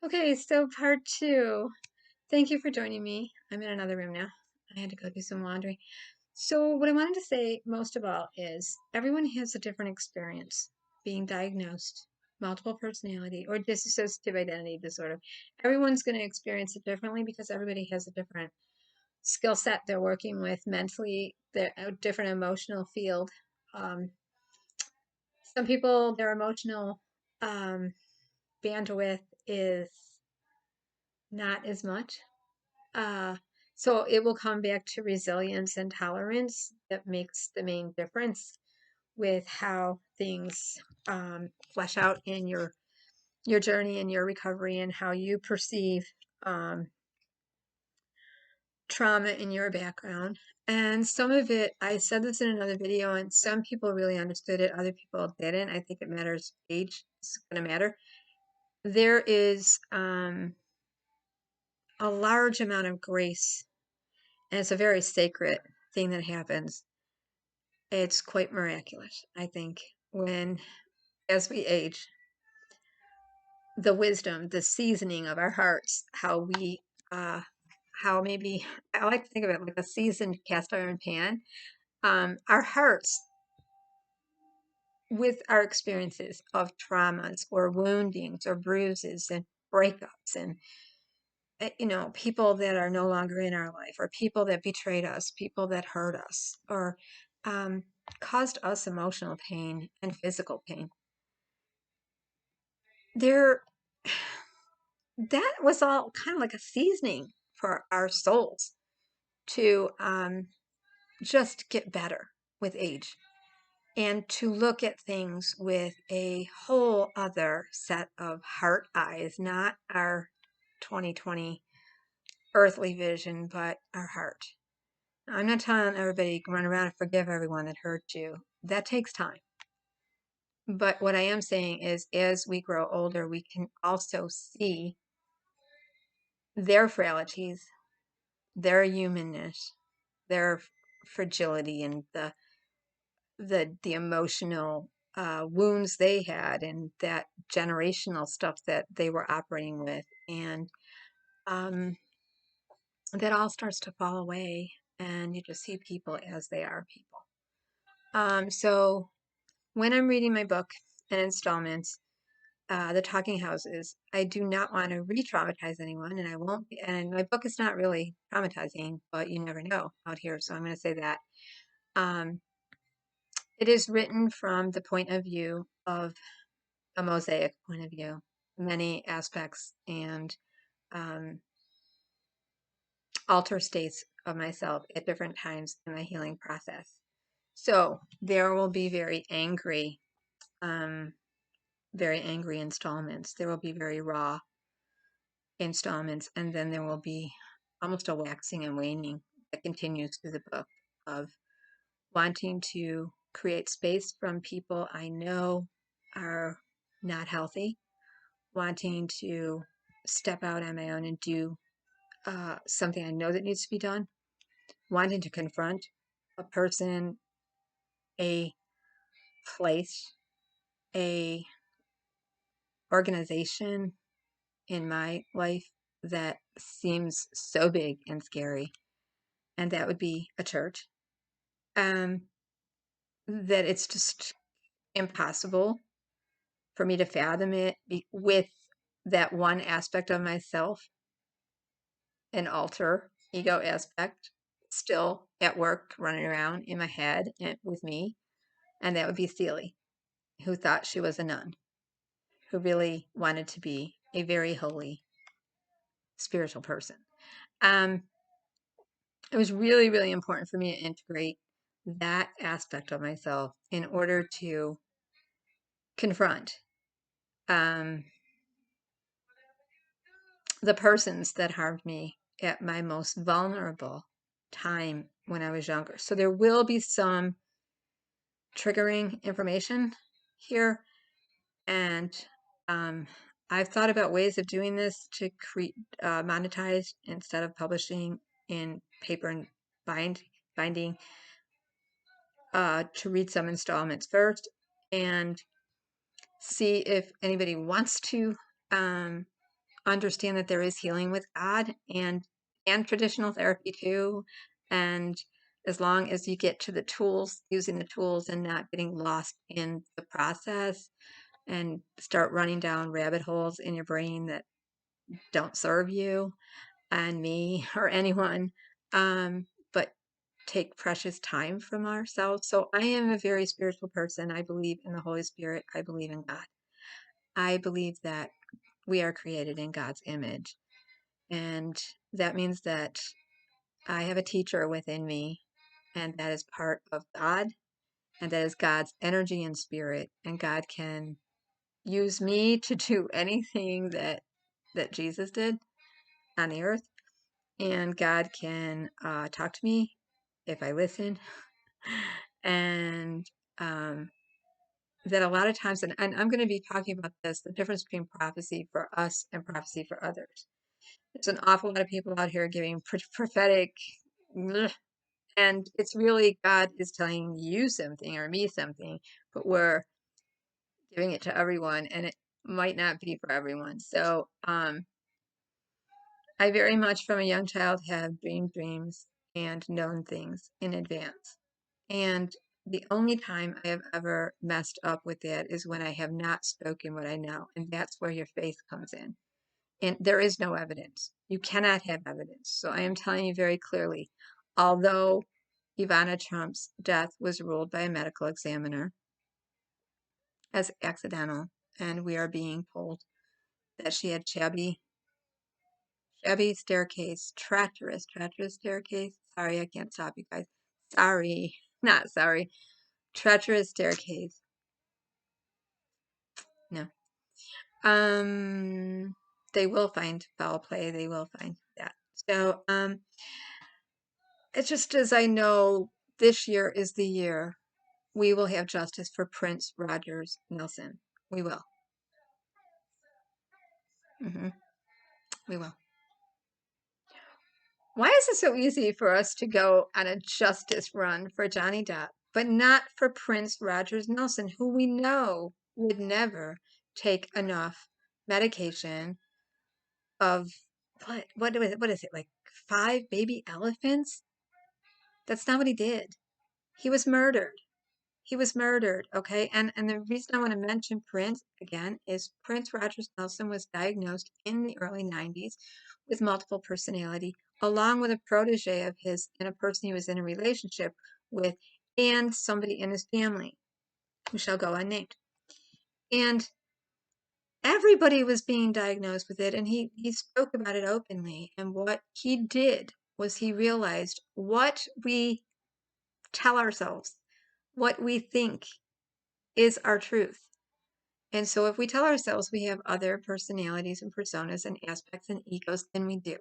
Okay, so part two. Thank you for joining me. I'm in another room now. I had to go do some laundry. So, what I wanted to say most of all is everyone has a different experience being diagnosed, multiple personality, or dissociative identity disorder. Everyone's going to experience it differently because everybody has a different skill set they're working with mentally, a different emotional field. Um, some people, their emotional um, bandwidth is not as much. Uh, so it will come back to resilience and tolerance that makes the main difference with how things flesh out in your journey and your recovery and how you perceive um, trauma in your background. And some of it, I said this in another video, and some people really understood it, other people didn't. I think it matters. Age is going to matter. There is a large amount of grace, and it's a very sacred thing that happens. It's quite miraculous, I think, when as we age, the wisdom, the seasoning of our hearts, how maybe I like to think of it like a seasoned cast iron pan. Our hearts, with our experiences of traumas or woundings or bruises and breakups and people that are no longer in our life, or people that betrayed us, people that hurt us, or um, caused us emotional pain and physical pain. There, that was all kind of like a seasoning for our souls to just get better with age and to look at things with a whole other set of heart eyes, not our 2020 earthly vision, but our heart. I'm not telling everybody to run around and forgive everyone that hurt you. That takes time. But what I am saying is, as we grow older, we can also see their frailties, their humanness, their fragility, and the emotional wounds they had, and that generational stuff that they were operating with, and um, that all starts to fall away, and you just see people as they are people. So when I'm reading my book in installments, The Talking Houses, I do not want to re-traumatize anyone, and I won't be, and my book is not really traumatizing, but you never know out here, so I'm going to say that. It is written from the point of view of a mosaic point of view, many aspects and um, alter states of myself at different times in my healing process. So there will be very angry installments. There will be very raw installments, and then there will be almost a waxing and waning that continues through the book of wanting to create space from people I know are not healthy, wanting to step out on my own and do something I know that needs to be done, wanting to confront a person, a place, a organization in my life that seems so big and scary, and that would be a church. That it's just impossible for me to fathom it with that one aspect of myself, an alter ego aspect, still at work, running around in my head and with me. And that would be Celie, who thought she was a nun, who really wanted to be a very holy spiritual person. It was really, really important for me to integrate that aspect of myself in order to confront the persons that harmed me at my most vulnerable time when I was younger. So there will be some triggering information here, and I've thought about ways of doing this to monetize instead of publishing in paper and binding, to read some installments first and see if anybody wants to understand that there is healing with God and traditional therapy too. And as long as you get to the tools, using the tools and not getting lost in the process and start running down rabbit holes in your brain that don't serve you and me or anyone, but take precious time from ourselves. So I am a very spiritual person. I believe in the Holy Spirit. I believe in God. I believe that we are created in God's image. And that means that I have a teacher within me, and that is part of God, and that is God's energy and spirit. And God can use me to do anything that Jesus did on the earth. And God can talk to me if I listen. And that a lot of times, and I'm going to be talking about this, the difference between prophecy for us and prophecy for others. There's an awful lot of people out here giving prophetic, and it's really God is telling you something or me something, but we're giving it to everyone, and it might not be for everyone. So I very much from a young child have dreamed dreams and known things in advance. And the only time I have ever messed up with that is when I have not spoken what I know. And that's where your faith comes in. And there is no evidence. You cannot have evidence. So I am telling you very clearly, although Ivana Trump's death was ruled by a medical examiner as accidental, and we are being told that she had shabby staircase, treacherous staircase. Sorry, I can't stop you guys. Sorry, not sorry. Treacherous staircase. No. They will find foul play. They will find that. So, it's just as I know this year is the year we will have justice for Prince Rogers Nelson. We will. We will. Why is it so easy for us to go on a justice run for Johnny Depp, but not for Prince Rogers Nelson, who we know would never take enough medication of what is it, like 5 baby elephants? That's not what he did. He was murdered. He was murdered, okay? And the reason I want to mention Prince again is Prince Rogers Nelson was diagnosed in the early 90s with multiple personality, along with a protege of his and a person he was in a relationship with, and somebody in his family who shall go unnamed. And everybody was being diagnosed with it, and he spoke about it openly. And what he did was he realized what we tell ourselves, what we think is our truth. And so if we tell ourselves we have other personalities and personas and aspects and egos, then we do.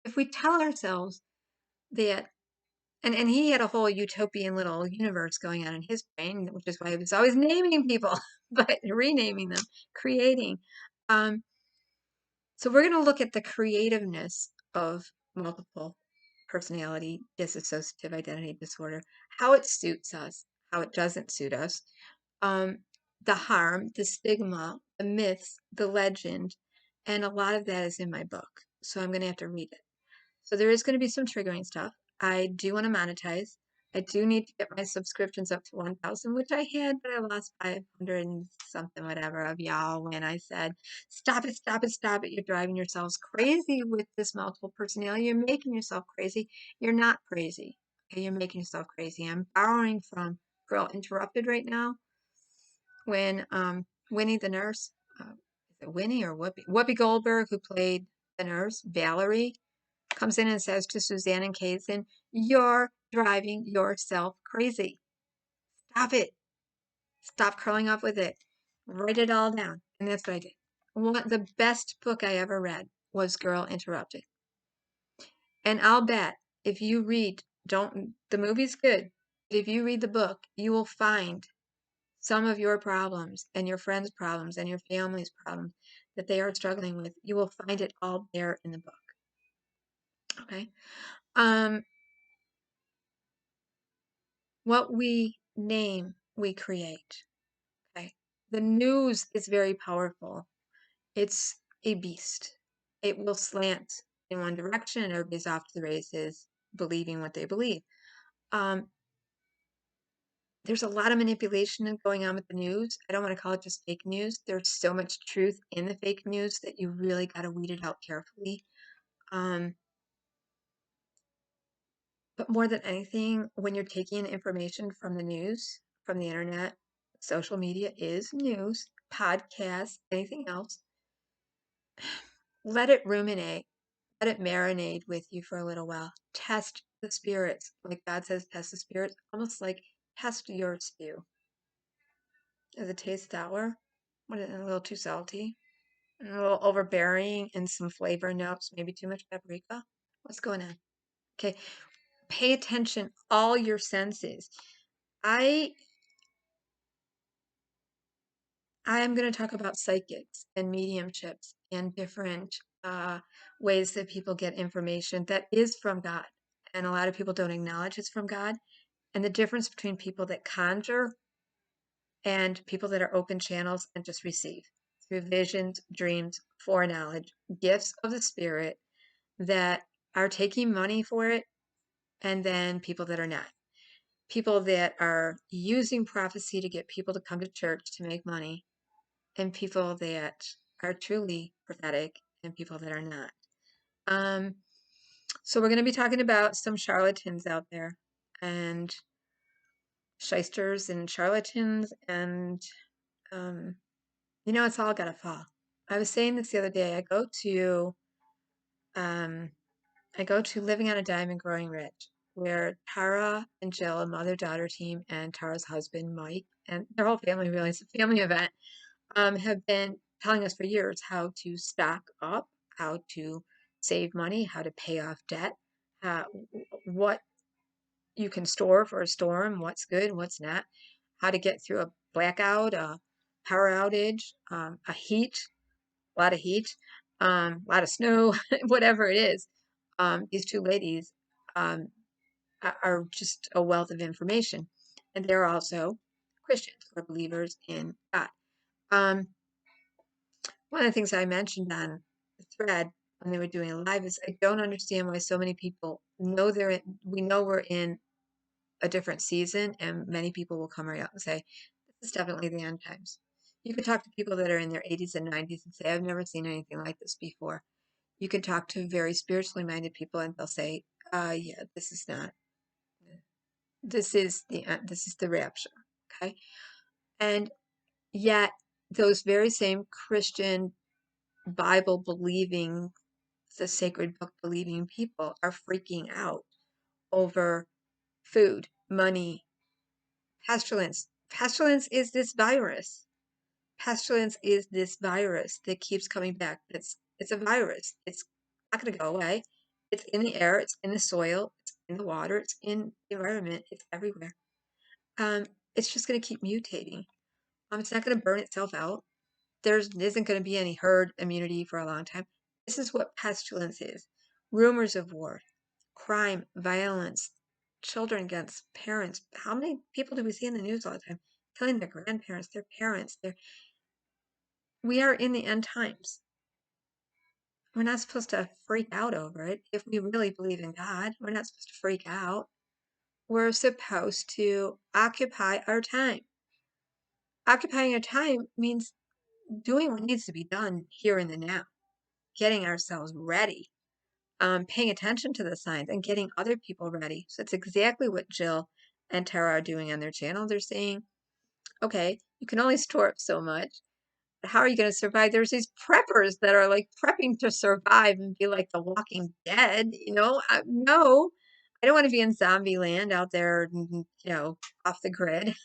If we tell ourselves that, and he had a whole utopian little universe going on in his brain, which is why he was always naming people, but renaming them, creating. So we're going to look at the creativeness of multiple personality, dissociative identity disorder, how it suits us, how it doesn't suit us, the harm, the stigma, the myths, the legend, and a lot of that is in my book. So I'm going to have to read it. So there is going to be some triggering stuff. I do want to monetize. I do need to get my subscriptions up to 1,000, which I had, but I lost 500 and something, whatever, of y'all when I said, stop it, stop it, stop it. You're driving yourselves crazy with this multiple personality. You're making yourself crazy. You're not crazy. Okay, you're making yourself crazy. I'm borrowing from Girl Interrupted right now when Winnie the nurse, is it Winnie or Whoopi? Whoopi Goldberg, who played the nurse, Valerie, comes in and says to Suzanne and Kaysen, you're driving yourself crazy. Stop it. Stop curling up with it. Write it all down. And that's what I did. The best book I ever read was Girl Interrupted. And I'll bet if you read, the movie's good, but if you read the book, you will find some of your problems and your friends' problems and your family's problems that they are struggling with. You will find it all there in the book. Okay. What we name, we create. Okay. The news is very powerful. It's a beast. it will slant in one direction and everybody's off to the races believing what they believe. There's a lot of manipulation going on with the news. I don't want to call it just fake news. There's so much truth in the fake news that you really got to weed it out carefully. But more than anything, when you're taking information from the news, from the internet, social media is news, podcasts, anything else, let it ruminate, let it marinate with you for a little while. Test the spirits. Like God says, test the spirits, almost like test your stew. Does it taste sour? What, a little too salty? A little overbearing and some flavor notes, maybe too much paprika? What's going on? Okay, pay attention, all your senses. I am going to talk about psychics and mediumships and different ways that people get information that is from God. And a lot of people don't acknowledge it's from God. And the difference between people that conjure and people that are open channels and just receive through visions, dreams, foreknowledge, gifts of the spirit that are taking money for it, and then people that are not. People that are using prophecy to get people to come to church to make money, and people that are truly prophetic, and people that are not. So we're going to be talking about some charlatans out there, and shysters and charlatans, and it's all got to fall. I was saying this the other day. I go to Living on a Dime and Growing Rich, where Tara and Jill, a mother-daughter team, and Tara's husband, Mike, and their whole family, really, it's a family event, have been telling us for years how to stock up, how to save money, how to pay off debt, what you can store for a storm, what's good, what's not, how to get through a blackout, a power outage, a lot of heat, a lot of snow, whatever it is. These two ladies are just a wealth of information. And they're also Christians or believers in God. One of the things I mentioned on the thread when they were doing a live is I don't understand why so many people know we know we're in a different season, and many people will come right out and say, this is definitely the end times. You can talk to people that are in their 80s and 90s and say, I've never seen anything like this before. You can talk to very spiritually minded people and they'll say, yeah, this is not, this is the rapture. Okay. And yet those very same Christian Bible believing, the sacred book believing people are freaking out over food, money, pestilence. Pestilence is this virus. Pestilence is this virus that keeps coming back. It's a virus. It's not going to go away. It's in the air. It's in the soil. It's in the water. It's in the environment. It's everywhere. It's just going to keep mutating. It's not going to burn itself out. There isn't going to be any herd immunity for a long time. This is what pestilence is. Rumors of war, crime, violence, children against parents. How many people do we see in the news all the time killing their grandparents, their parents? We are in the end times. We're not supposed to freak out over it. If we really believe in God, we're not supposed to freak out. We're supposed to occupy our time. Occupying our time means doing what needs to be done here and the now, getting ourselves ready, paying attention to the signs, and getting other people ready. So it's exactly what Jill and Tara are doing on their channel. They're saying, okay, you can only store up so much. How are you going to survive? There's these preppers that are like prepping to survive and be like the Walking Dead, no, I don't want to be in zombie land out there, off the grid.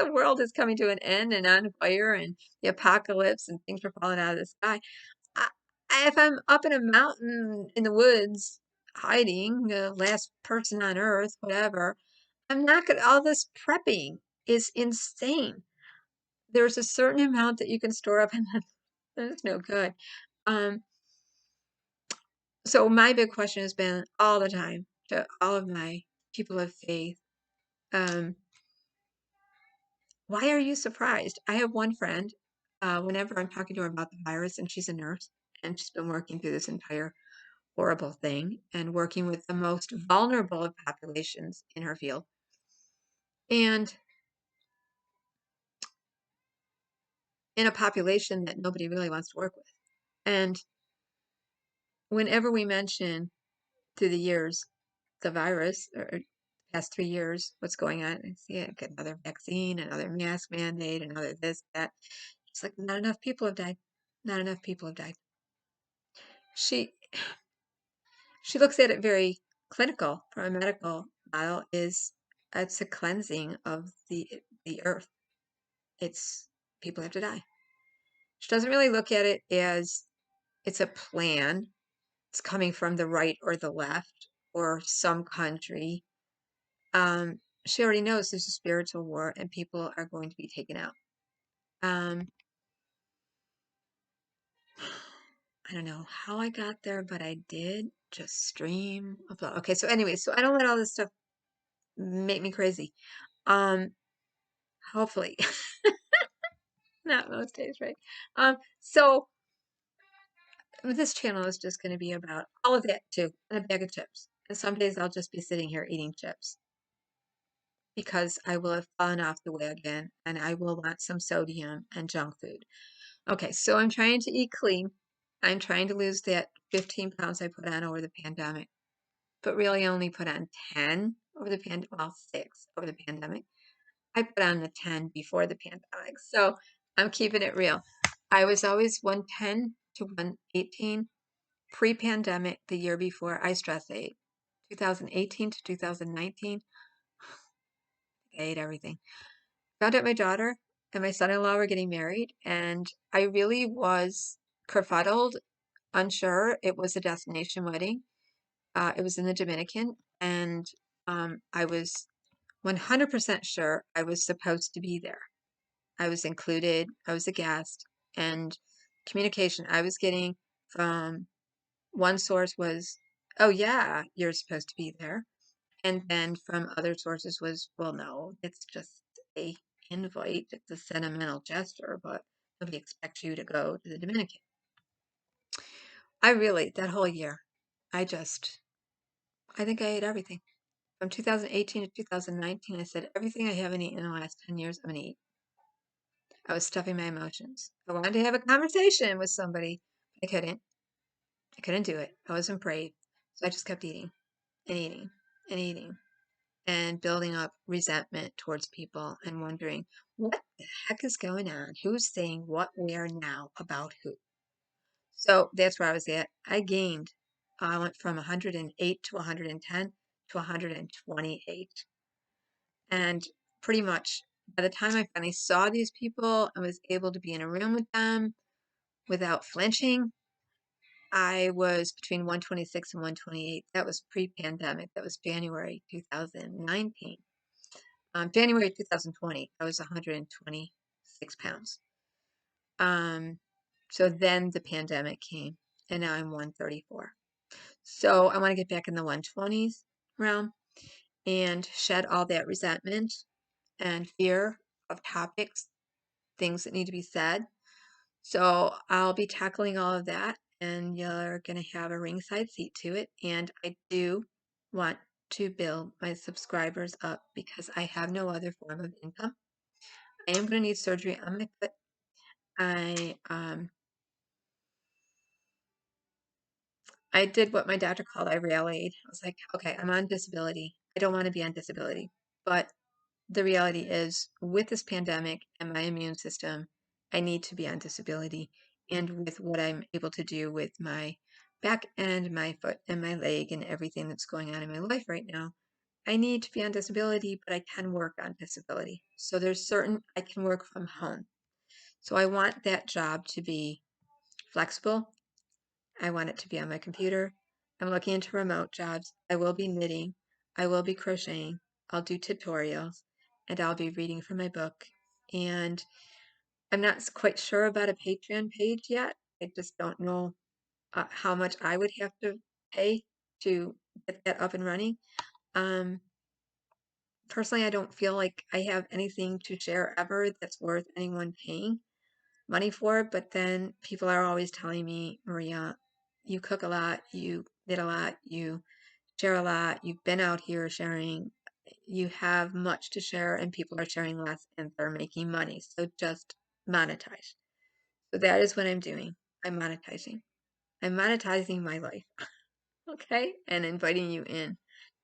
The world is coming to an end and on fire and the apocalypse and things are falling out of the sky. If I'm up in a mountain in the woods hiding, the last person on earth, whatever, I'm not going to, all this prepping is insane. There's a certain amount that you can store up and that's no good. So my big question has been all the time to all of my people of faith, why are you surprised? I have one friend, whenever I'm talking to her about the virus, and she's a nurse, and she's been working through this entire horrible thing and working with the most vulnerable of populations in her field. And in a population that nobody really wants to work with. And whenever we mention through the years the virus, or past 3 years, what's going on, I see it, get another vaccine, another mask mandate, another this, that. It's like not enough people have died. Not enough people have died. She looks at it very clinical from a medical model. It's a cleansing of the earth. It's people have to die. She doesn't really look at it as it's a plan. It's coming from the right or the left or some country. She already knows there's a spiritual war and people are going to be taken out. I don't know how I got there, but I did. Just stream of love. Okay, so anyway, so I don't let all this stuff make me crazy. Hopefully. Not most days, right? So this channel is just going to be about all of that too, and a bag of chips. And some days I'll just be sitting here eating chips because I will have fallen off the wagon and I will want some sodium and junk food. Okay, so I'm trying to eat clean. I'm trying to lose that 15 pounds I put on over the pandemic, but really only put on 10 over the well, 6 over the pandemic. I put on the 10 before the pandemic, so I'm keeping it real. I was always 110 to 118 pre-pandemic. The year before, I stress ate. 2018 to 2019, I ate everything. Found out my daughter and my son-in-law were getting married, and I really was kerfuddled, unsure. It was a destination wedding. It was in the Dominican, and I was 100% sure I was supposed to be there. I was included, I was a guest, and communication I was getting from one source was, oh yeah, you're supposed to be there. And then from other sources was, well, no, it's just a invite. It's a sentimental gesture, but nobody expects you to go to the Dominican. I really, that whole year, I think I ate everything. From 2018 to 2019, I said, everything I haven't eaten in the last 10 years, I'm going to eat. I was stuffing my emotions. I wanted to have a conversation with somebody. I couldn't. I couldn't do it. I wasn't brave. So I just kept eating and eating and eating and building up resentment towards people and wondering, what the heck is going on? Who's saying what, where, now about who? So that's where I was at. I gained. I went from 108 to 110 to 128. And pretty much by the time I finally saw these people and was able to be in a room with them without flinching, I was between 126 and 128. That was pre-pandemic. That was January 2019. January 2020, I was 126 pounds. So then the pandemic came, and now I'm 134. So I want to get back in the 120s realm and shed all that resentment and fear of topics, things that need to be said. So I'll be tackling all of that, and you're going to have a ringside seat to it. And I do want to build my subscribers up because I have no other form of income. I am going to need surgery on my foot. I did what my doctor called I rallied. I was like, okay, I'm on disability. I don't want to be on disability. But the reality is, with this pandemic and my immune system, I need to be on disability. And with what I'm able to do with my back and my foot and my leg and everything that's going on in my life right now, I need to be on disability, but I can work on disability. So there's certain, I can work from home. So I want that job to be flexible. I want it to be on my computer. I'm looking into remote jobs. I will be knitting. I will be crocheting. I'll do tutorials, and I'll be reading from my book. And I'm not quite sure about a Patreon page yet. I just don't know how much I would have to pay to get that up and running. Personally, I don't feel like I have anything to share ever that's worth anyone paying. money for it, but then people are always telling me, Maria, you cook a lot, you knit a lot, you share a lot, you've been out here sharing, you have much to share, and people are sharing less and they're making money. So just monetize. So that is what I'm doing. I'm monetizing. I'm monetizing my life. Okay? And inviting you in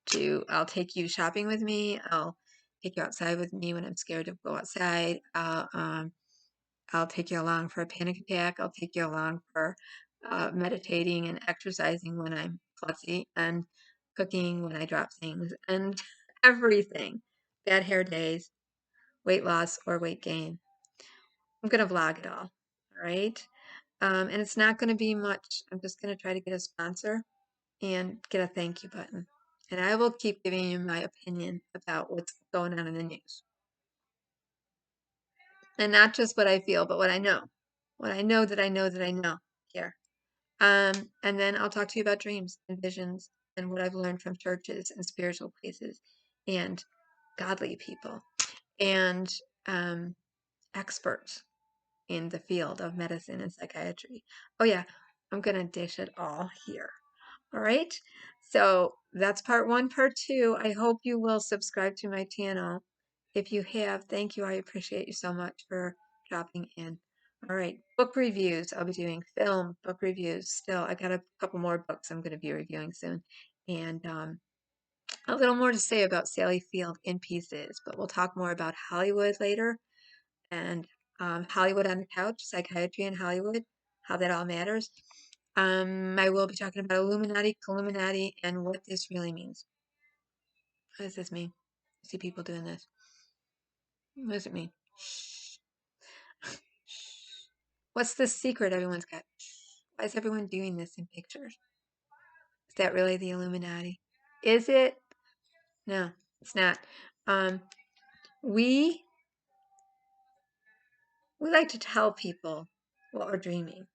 to, I'll take you shopping with me. I'll take you outside with me when I'm scared to go outside. I'll take you along for a panic attack. I'll take you along for meditating and exercising when I'm fussy, and cooking when I drop things, and everything. Bad hair days, weight loss or weight gain. I'm going to vlog it all. All right. And it's not going to be much. I'm just going to try to get a sponsor and get a thank you button. And I will keep giving you my opinion about what's going on in the news. And not just what I feel, but what I know. What I know that I know that I know here. And then I'll talk to you about dreams and visions and what I've learned from churches and spiritual places and godly people and experts in the field of medicine and psychiatry. Oh yeah, I'm going to dish it all here. All right. So that's part one. Part two, I hope you will subscribe to my channel. If you have, thank you. I appreciate you so much for dropping in. All right. Book reviews. I'll be doing film, book reviews. Still, I got a couple more books I'm going to be reviewing soon. And a little more to say about Sally Field in pieces, but we'll talk more about Hollywood later and Hollywood on the couch, psychiatry in Hollywood, how that all matters. I will be talking about Illuminati, Illuminati, and what this really means. What does this mean? I see people doing this. What does it mean? What's the secret everyone's got? Why is everyone doing this in pictures? Is that really the Illuminati? Is it? No, it's not. We like to tell people what we're dreaming.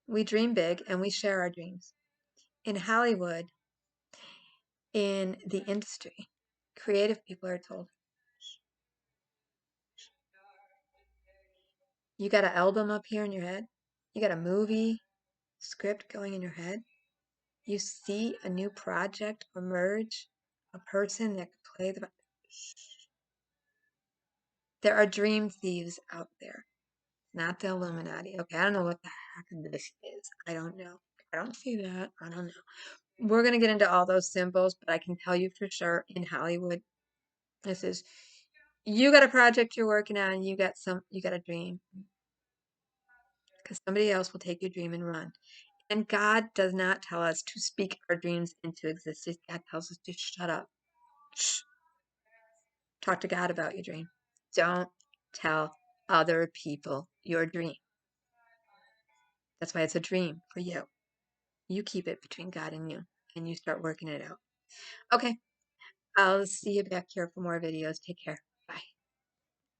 We dream big and we share our dreams. In Hollywood, in the industry, creative people are told, you got an album up here in your head, you got a movie script going in your head, you see a new project emerge, a person that could play the. There are dream thieves out there, not the Illuminati. Okay, I don't know what the heck this is. I don't know. I don't see that. I don't know. We're going to get into all those symbols, but I can tell you for sure in Hollywood, this is, you got a project you're working on, you got a dream. Because somebody else will take your dream and run. And God does not tell us to speak our dreams into existence. God tells us to shut up. Shh. Talk to God about your dream. Don't tell other people your dream. That's why it's a dream for you. You keep it between God and you, and you start working it out. Okay, I'll see you back here for more videos. Take care.